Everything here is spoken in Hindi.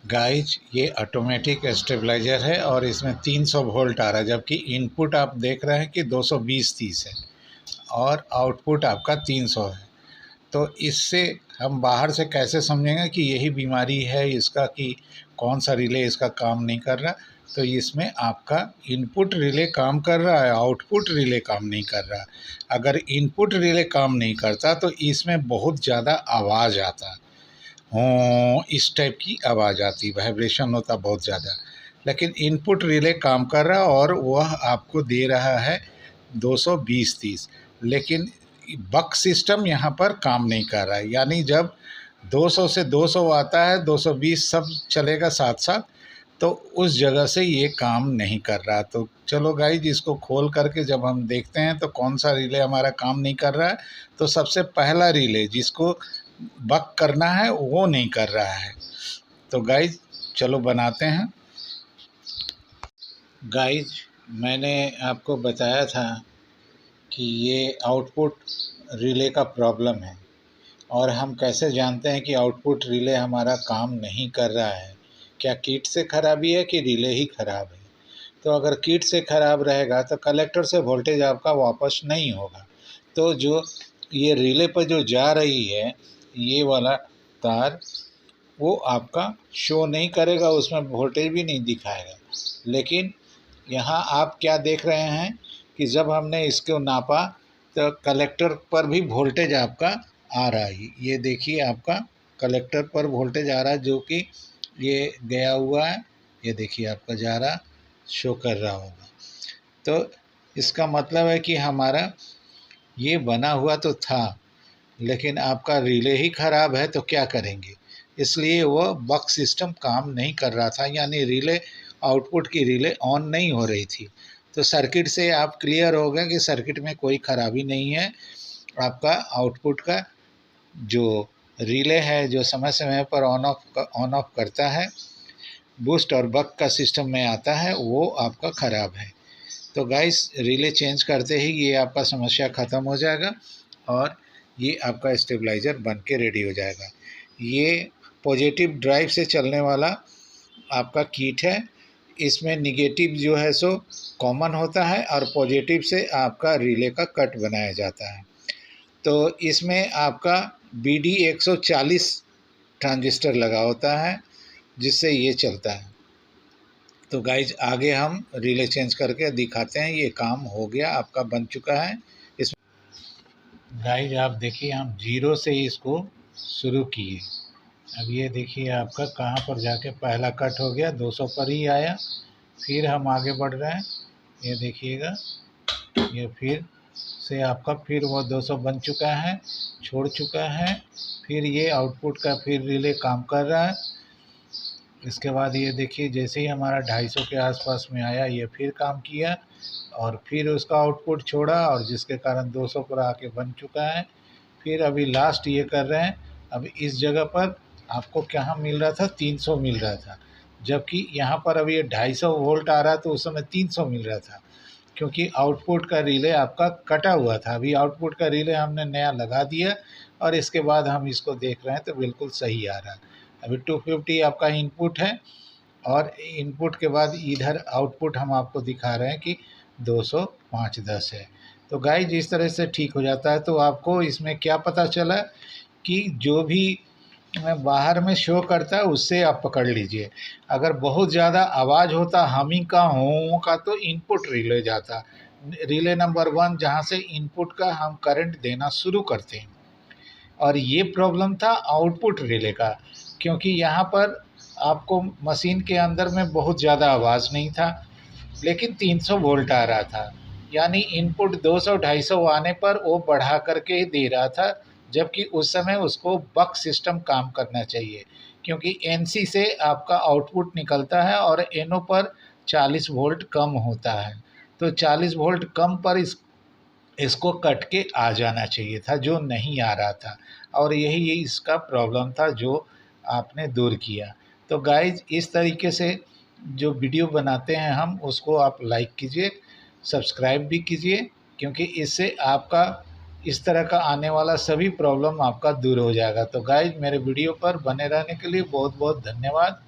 गाइज ये ऑटोमेटिक स्टेबलाइजर है और इसमें 300 वोल्ट आ रहा है, जबकि इनपुट आप देख रहे हैं कि 220-30 है और आउटपुट आपका 300 है। तो इससे हम बाहर से कैसे समझेंगे कि यही बीमारी है इसका, कि कौन सा रिले इसका काम नहीं कर रहा। तो इसमें आपका इनपुट रिले काम कर रहा है, आउटपुट रिले काम नहीं कर रहा। अगर इनपुट रिले काम नहीं करता तो इसमें बहुत ज़्यादा आवाज़ आता, हों इस टाइप की आवाज़ आती, वाइब्रेशन होता बहुत ज़्यादा। लेकिन इनपुट रिले काम कर रहा और वह आपको दे रहा है 220-30। लेकिन बक सिस्टम यहाँ पर काम नहीं कर रहा है, यानी जब 200 से 200 आता है, 220 सब चलेगा साथ साथ, तो उस जगह से ये काम नहीं कर रहा। तो चलो गाइज इसको खोल करके जब हम देखते हैं तो कौन सा रिले हमारा काम नहीं कर रहा है। तो सबसे पहला रिले जिसको बक करना है वो नहीं कर रहा है। तो गाइज चलो बनाते हैं। गाइज मैंने आपको बताया था कि ये आउटपुट रिले का प्रॉब्लम है, और हम कैसे जानते हैं कि आउटपुट रिले हमारा काम नहीं कर रहा है। क्या किट से ख़राबी है कि रिले ही ख़राब है? तो अगर किट से ख़राब रहेगा तो कलेक्टर से वोल्टेज आपका वापस नहीं होगा। तो जो ये रिले पर जो जा रही है ये वाला तार, वो आपका शो नहीं करेगा, उसमें वोल्टेज भी नहीं दिखाएगा। लेकिन यहाँ आप क्या देख रहे हैं कि जब हमने इसको नापा तो कलेक्टर पर भी वोल्टेज आपका आ रहा है। ये देखिए आपका कलेक्टर पर वोल्टेज आ रहा है, जो कि ये गया हुआ है। ये देखिए आपका जा रहा, शो कर रहा होगा। तो इसका मतलब है कि हमारा ये बना हुआ तो था, लेकिन आपका रिले ही ख़राब है। तो क्या करेंगे? इसलिए वह बक सिस्टम काम नहीं कर रहा था, यानी रिले आउटपुट की रिले ऑन नहीं हो रही थी। तो सर्किट से आप क्लियर हो गए कि सर्किट में कोई ख़राबी नहीं है। आपका आउटपुट का जो रिले है, जो समय समय पर ऑन ऑफ करता है, बूस्ट और बक का सिस्टम में आता है, वो आपका ख़राब है। तो गाइस रिले चेंज करते ही ये आपका समस्या ख़त्म हो जाएगा और ये आपका स्टेबलाइज़र बन के रेडी हो जाएगा। ये पॉजिटिव ड्राइव से चलने वाला आपका किट है। इसमें निगेटिव जो है सो कॉमन होता है और पॉजिटिव से आपका रिले का कट बनाया जाता है। तो इसमें आपका BD 140 ट्रांजिस्टर लगा होता है, जिससे ये चलता है। तो गाइज आगे हम रिले चेंज करके दिखाते हैं। ये काम हो गया, आपका बन चुका है। इस गाइज आप देखिए हम जीरो से इसको शुरू किए। अब ये देखिए आपका कहाँ पर जाके पहला कट हो गया, 200 पर ही आया। फिर हम आगे बढ़ रहे हैं, ये देखिएगा, ये फिर से आपका फिर वो 200 बन चुका है, छोड़ चुका है। फिर ये आउटपुट का फिर रिले काम कर रहा है। इसके बाद ये देखिए जैसे ही हमारा 250 के आसपास में आया, ये फिर काम किया और फिर उसका आउटपुट छोड़ा, और जिसके कारण 200 पर आके बन चुका है। फिर अभी लास्ट ये कर रहे हैं। अब इस जगह पर आपको क्या मिल रहा था, 300 मिल रहा था, जबकि यहाँ पर अभी ये 250 वोल्ट आ रहा है, तो उस समय 300 मिल रहा था, क्योंकि आउटपुट का रिले आपका कटा हुआ था। अभी आउटपुट का रिले हमने नया लगा दिया और इसके बाद हम इसको देख रहे हैं तो बिल्कुल सही आ रहा है। अभी 250 आपका इनपुट है और इनपुट के बाद इधर आउटपुट हम आपको दिखा रहे हैं कि 205-10 है। तो गाइस इस तरह से ठीक हो जाता है। तो आपको इसमें क्या पता चला कि जो भी बाहर में शो करता है उससे आप पकड़ लीजिए। अगर बहुत ज़्यादा आवाज़ होता, हमिंग का, हों का, तो इनपुट रिले जाता, रिले नंबर 1, जहाँ से इनपुट का हम करंट देना शुरू करते हैं। और ये प्रॉब्लम था आउटपुट रिले का, क्योंकि यहाँ पर आपको मशीन के अंदर में बहुत ज़्यादा आवाज़ नहीं था, लेकिन 300 वोल्ट आ रहा था, यानी इनपुट 200-250 आने पर वो बढ़ा करके दे रहा था, जबकि उस समय उसको बक सिस्टम काम करना चाहिए, क्योंकि NC से आपका आउटपुट निकलता है और NO पर 40 वोल्ट कम होता है। तो 40 वोल्ट कम पर इसको कट के आ जाना चाहिए था, जो नहीं आ रहा था, और यही इसका प्रॉब्लम था जो आपने दूर किया। तो गाइज इस तरीके से जो वीडियो बनाते हैं हम, उसको आप लाइक कीजिए, सब्सक्राइब भी कीजिए, क्योंकि इससे आपका इस तरह का आने वाला सभी प्रॉब्लम आपका दूर हो जाएगा। तो गाइज मेरे वीडियो पर बने रहने के लिए बहुत बहुत धन्यवाद।